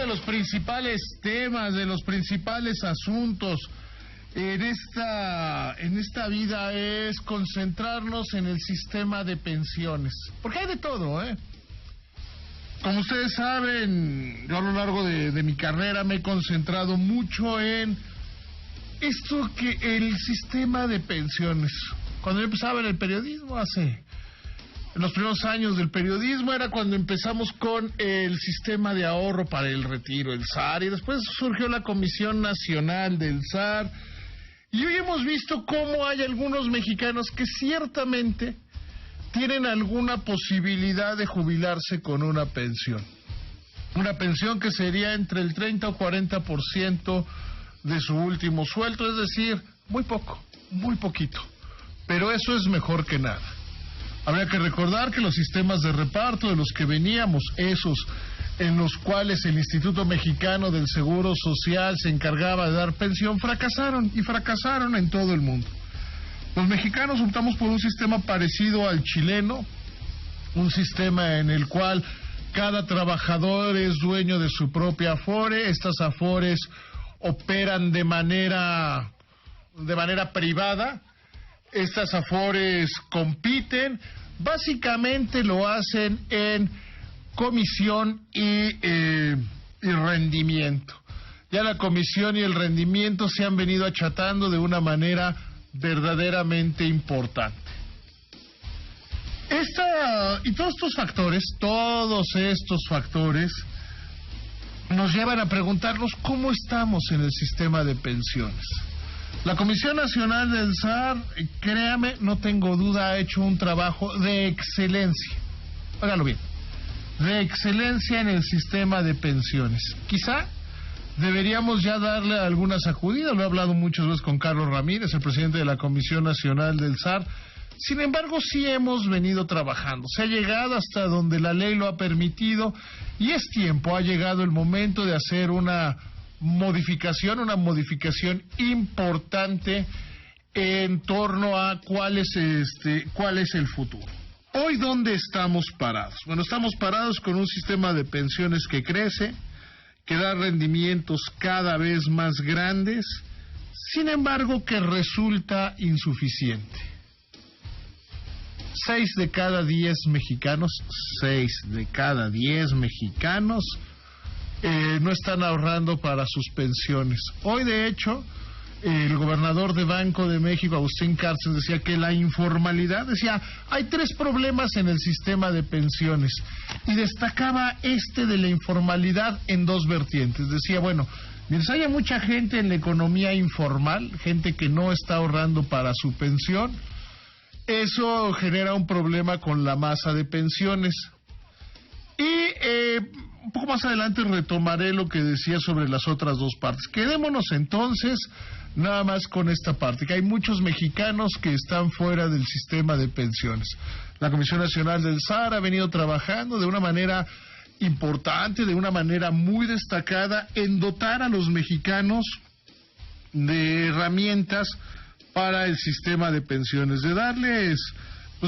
los principales temas, de los principales asuntos en esta vida es concentrarnos en el sistema de pensiones. Porque hay de todo, ¿eh? Como ustedes saben, yo a lo largo de mi carrera me he concentrado mucho en esto que el sistema de pensiones. Cuando yo empezaba en el periodismo, en los primeros años del periodismo, era cuando empezamos con el sistema de ahorro para el retiro, el SAR, y después surgió la Comisión Nacional del SAR, y hoy hemos visto cómo hay algunos mexicanos que ciertamente tienen alguna posibilidad de jubilarse con una pensión que sería entre el 30 o 40% de su último sueldo, es decir, muy poco, muy poquito, pero eso es mejor que nada. Habría que recordar que los sistemas de reparto de los que veníamos, esos en los cuales el Instituto Mexicano del Seguro Social se encargaba de dar pensión, fracasaron en todo el mundo. Los mexicanos optamos por un sistema parecido al chileno, un sistema en el cual cada trabajador es dueño de su propia afore. Estas afores operan de manera privada. Estas afores compiten, básicamente lo hacen en comisión y rendimiento. Ya la comisión y el rendimiento se han venido achatando de una manera verdaderamente importante. Y todos estos factores nos llevan a preguntarnos cómo estamos en el sistema de pensiones. La Comisión Nacional del SAR, créame, no tengo duda, ha hecho un trabajo de excelencia. Hágalo bien, de excelencia en el sistema de pensiones. Quizá deberíamos ya darle alguna sacudida. Lo he hablado muchas veces con Carlos Ramírez, el presidente de la Comisión Nacional del SAR. Sin embargo, sí hemos venido trabajando. Se ha llegado hasta donde la ley lo ha permitido y es tiempo, ha llegado el momento de hacer una modificación importante en torno a cuál es el futuro. Hoy, ¿dónde estamos parados? Bueno, estamos parados con un sistema de pensiones que crece, que da rendimientos cada vez más grandes, sin embargo que resulta insuficiente. 6 de cada 10 mexicanos no están ahorrando para sus pensiones. Hoy, de hecho, el gobernador de Banco de México, Agustín Cárcel, decía que la informalidad, hay 3 problemas en el sistema de pensiones, y destacaba de la informalidad en 2 vertientes. Decía, bueno, mientras haya mucha gente en la economía informal, gente que no está ahorrando para su pensión, eso genera un problema con la masa de pensiones. Y un poco más adelante retomaré lo que decía sobre las otras 2 partes. Quedémonos entonces nada más con esta parte, que hay muchos mexicanos que están fuera del sistema de pensiones. La Comisión Nacional del SAR ha venido trabajando de una manera importante, de una manera muy destacada, en dotar a los mexicanos de herramientas para el sistema de pensiones, de darles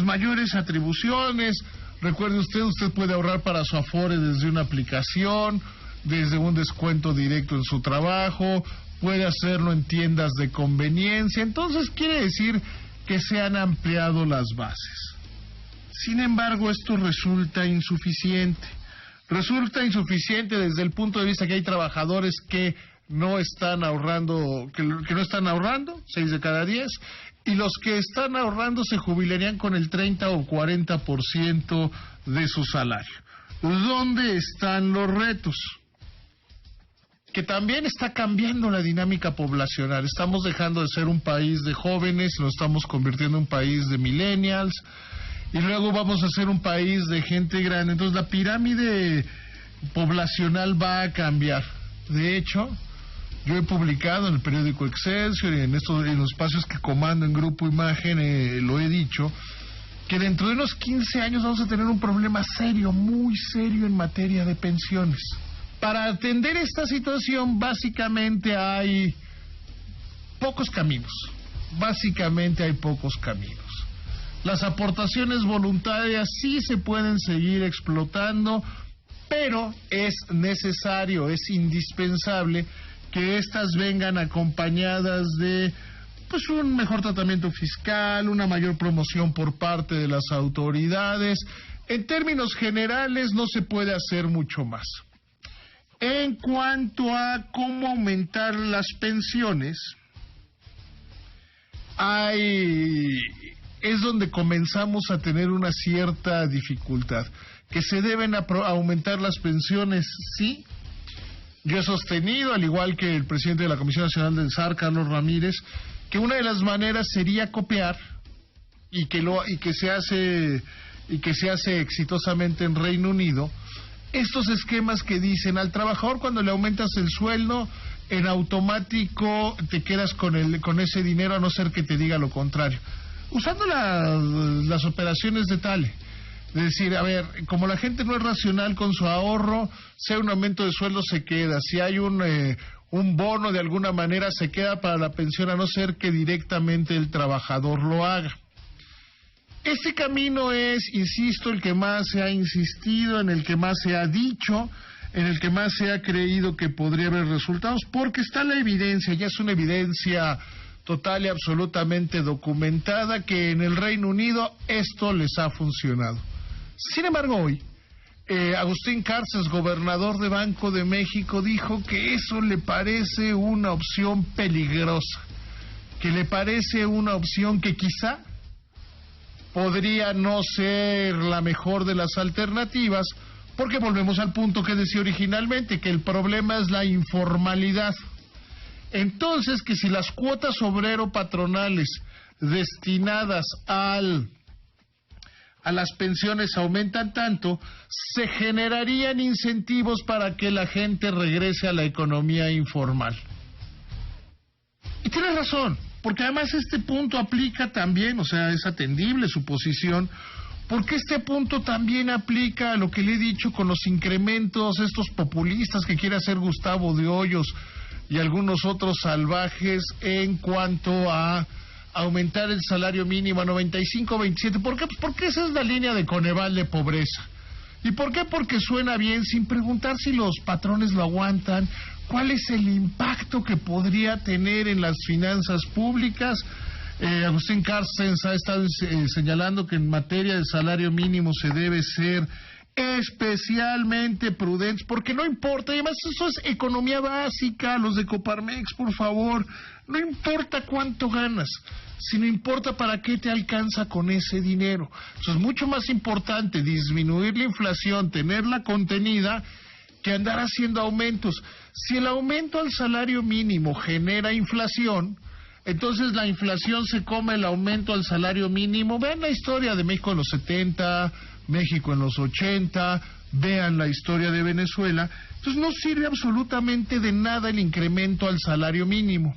mayores atribuciones. Recuerde usted puede ahorrar para su afore desde una aplicación, desde un descuento directo en su trabajo, puede hacerlo en tiendas de conveniencia. Entonces quiere decir que se han ampliado las bases. Sin embargo, esto resulta insuficiente. Resulta insuficiente desde el punto de vista que hay trabajadores que no están ahorrando, que no están ahorrando, 6 de cada 10, y los que están ahorrando se jubilarían con el 30 o 40% de su salario. ¿Dónde están los retos? Que también está cambiando la dinámica poblacional. Estamos dejando de ser un país de jóvenes, nos estamos convirtiendo en un país de millennials, y luego vamos a ser un país de gente grande. Entonces la pirámide poblacional va a cambiar. De hecho, yo he publicado en el periódico Excelsior y en los espacios que comando en Grupo Imagen, lo he dicho, que dentro de unos 15 años vamos a tener un problema serio, muy serio en materia de pensiones. Para atender esta situación, básicamente hay pocos caminos. Las aportaciones voluntarias sí se pueden seguir explotando, pero es necesario, es indispensable que éstas vengan acompañadas de pues un mejor tratamiento fiscal, una mayor promoción por parte de las autoridades. En términos generales no se puede hacer mucho más. En cuanto a cómo aumentar las pensiones, es donde comenzamos a tener una cierta dificultad. Que se deben aumentar las pensiones, sí. Yo he sostenido, al igual que el presidente de la Comisión Nacional del SAR, Carlos Ramírez, que una de las maneras sería copiar y que se hace exitosamente en Reino Unido estos esquemas que dicen al trabajador cuando le aumentas el sueldo en automático te quedas con ese dinero a no ser que te diga lo contrario, usando las operaciones de Thale. Es decir, a ver, como la gente no es racional con su ahorro, si hay un aumento de sueldo se queda, si hay un bono de alguna manera se queda para la pensión a no ser que directamente el trabajador lo haga. Este camino es, insisto, el que más se ha insistido, en el que más se ha dicho, en el que más se ha creído que podría haber resultados, porque está la evidencia, ya es una evidencia total y absolutamente documentada que en el Reino Unido esto les ha funcionado. Sin embargo, hoy, Agustín Carstens, gobernador de Banco de México, dijo que eso le parece una opción peligrosa, que le parece una opción que quizá podría no ser la mejor de las alternativas, porque volvemos al punto que decía originalmente, que el problema es la informalidad. Entonces, que si las cuotas obrero-patronales destinadas a las pensiones aumentan tanto, se generarían incentivos para que la gente regrese a la economía informal. Y tienes razón, porque además este punto aplica también, o sea, es atendible su posición, porque este punto también aplica a lo que le he dicho con los incrementos, estos populistas que quiere hacer Gustavo de Hoyos y algunos otros salvajes en cuanto a aumentar el salario mínimo a 95, 27. ¿Por qué? Pues porque esa es la línea de Coneval de pobreza. ¿Y por qué? Porque suena bien sin preguntar si los patrones lo aguantan, cuál es el impacto que podría tener en las finanzas públicas. Agustín Carstens ha estado señalando que en materia de salario mínimo se debe ser especialmente prudentes, porque no importa, y además eso es economía básica, los de Coparmex, por favor, no importa cuánto ganas, sino importa para qué te alcanza con ese dinero. Eso es mucho más importante, disminuir la inflación, tenerla contenida, que andar haciendo aumentos. Si el aumento al salario mínimo genera inflación, entonces la inflación se come el aumento al salario mínimo. Vean la historia de México en los 70, México en los 80, vean la historia de Venezuela. Entonces no sirve absolutamente de nada el incremento al salario mínimo.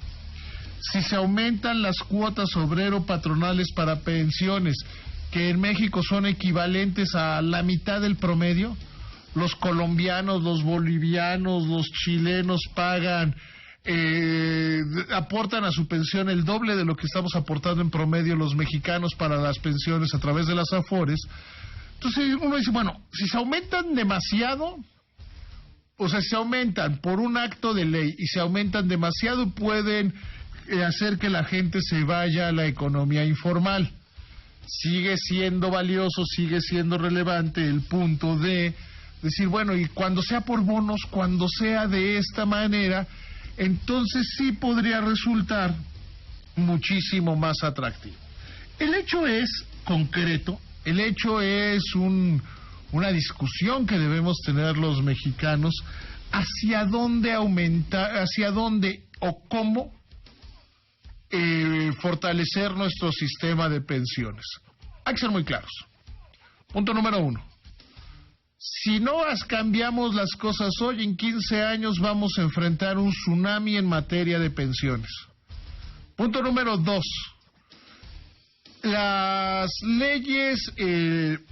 Si se aumentan las cuotas obrero-patronales para pensiones, que en México son equivalentes a la mitad del promedio, los colombianos, los bolivianos, los chilenos pagan, aportan a su pensión el doble de lo que estamos aportando en promedio los mexicanos para las pensiones a través de las Afores. Entonces uno dice, bueno, si se aumentan demasiado, o sea, si se aumentan por un acto de ley y se aumentan demasiado, pueden hacer que la gente se vaya a la economía informal. Sigue siendo valioso, sigue siendo relevante el punto de decir, bueno, y cuando sea por bonos, cuando sea de esta manera, entonces sí podría resultar muchísimo más atractivo. El hecho es concreto, el hecho es una discusión que debemos tener los mexicanos hacia dónde aumentar, hacia dónde o cómo fortalecer nuestro sistema de pensiones. Hay que ser muy claros. Punto número 1. Si no cambiamos las cosas hoy, en 15 años vamos a enfrentar un tsunami en materia de pensiones. Punto número 2. Las leyes,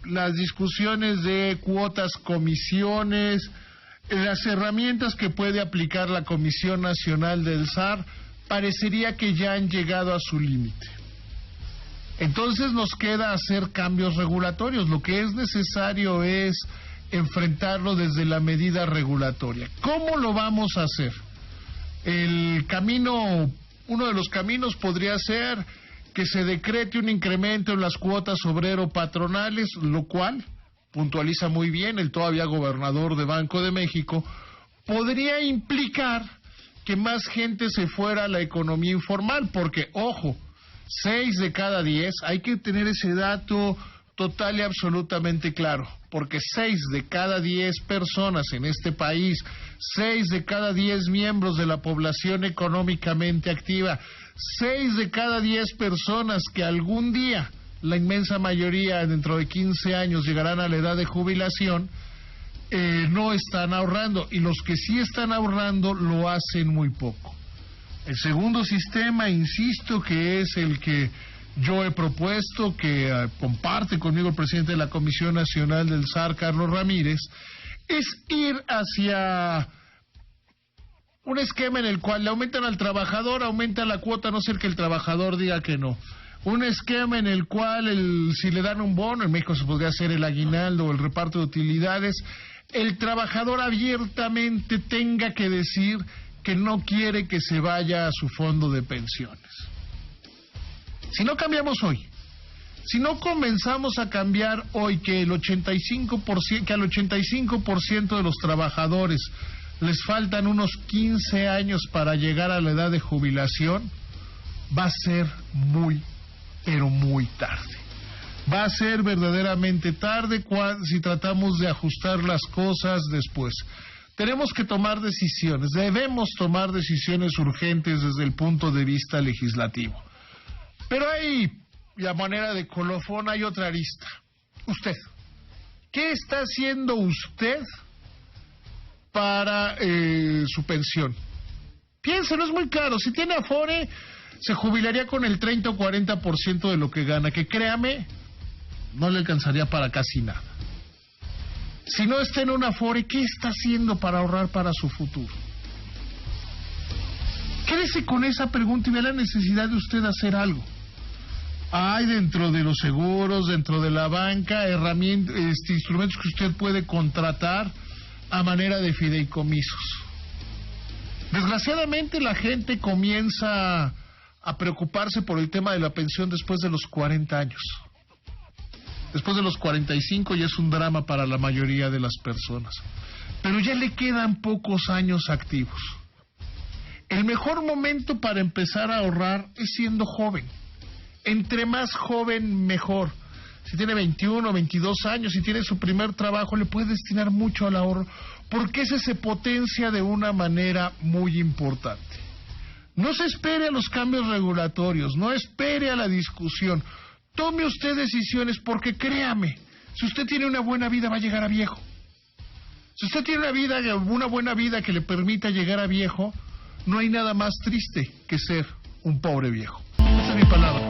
las discusiones de cuotas, comisiones, las herramientas que puede aplicar la Comisión Nacional del SAR, parecería que ya han llegado a su límite. Entonces nos queda hacer cambios regulatorios. Lo que es necesario es enfrentarlo desde la medida regulatoria. ¿Cómo lo vamos a hacer? Uno de los caminos podría ser que se decrete un incremento en las cuotas obrero-patronales, lo cual, puntualiza muy bien el todavía gobernador de Banco de México, podría implicar que más gente se fuera a la economía informal, porque, ojo, 6 de cada 10, hay que tener ese dato total y absolutamente claro, porque 6 de cada 10 personas en este país, 6 de cada 10 miembros de la población económicamente activa, 6 de cada 10 personas que algún día, la inmensa mayoría dentro de 15 años llegarán a la edad de jubilación, no están ahorrando, y los que sí están ahorrando lo hacen muy poco. El segundo sistema, insisto, que es el que yo he propuesto, que comparte conmigo el presidente de la Comisión Nacional del SAR, Carlos Ramírez, es ir hacia un esquema en el cual le aumentan al trabajador, aumenta la cuota, a no ser que el trabajador diga que no. Un esquema en el cual si le dan un bono, en México se podría hacer el aguinaldo o el reparto de utilidades, el trabajador abiertamente tenga que decir que no quiere que se vaya a su fondo de pensiones. Si no cambiamos hoy, si no comenzamos a cambiar hoy que al 85% de los trabajadores les faltan unos 15 años para llegar a la edad de jubilación, va a ser muy, pero muy tarde. Va a ser verdaderamente tarde si tratamos de ajustar las cosas después. Tenemos que tomar decisiones, debemos tomar decisiones urgentes desde el punto de vista legislativo. Pero hay, a manera de colofón, hay otra arista. Usted, ¿qué está haciendo usted para su pensión? Piénselo, es muy claro. Si tiene Afore, se jubilaría con el 30 o 40% de lo que gana, que créame, no le alcanzaría para casi nada. Si no está en una Afore, ¿qué está haciendo para ahorrar para su futuro? Quédese con esa pregunta y vea la necesidad de usted hacer algo. Hay dentro de los seguros, dentro de la banca, instrumentos que usted puede contratar a manera de fideicomisos. Desgraciadamente la gente comienza a preocuparse por el tema de la pensión después de los 40 años. Después de los 45 ya es un drama para la mayoría de las personas. Pero ya le quedan pocos años activos. El mejor momento para empezar a ahorrar es siendo joven. Entre más joven, mejor. Si tiene 21 o 22 años, si tiene su primer trabajo, le puede destinar mucho al ahorro, porque ese se potencia de una manera muy importante. No se espere a los cambios regulatorios, no espere a la discusión. Tome usted decisiones, porque créame, si usted tiene una buena vida, va a llegar a viejo. Si usted tiene una buena vida que le permita llegar a viejo, no hay nada más triste que ser un pobre viejo. Esa es mi palabra.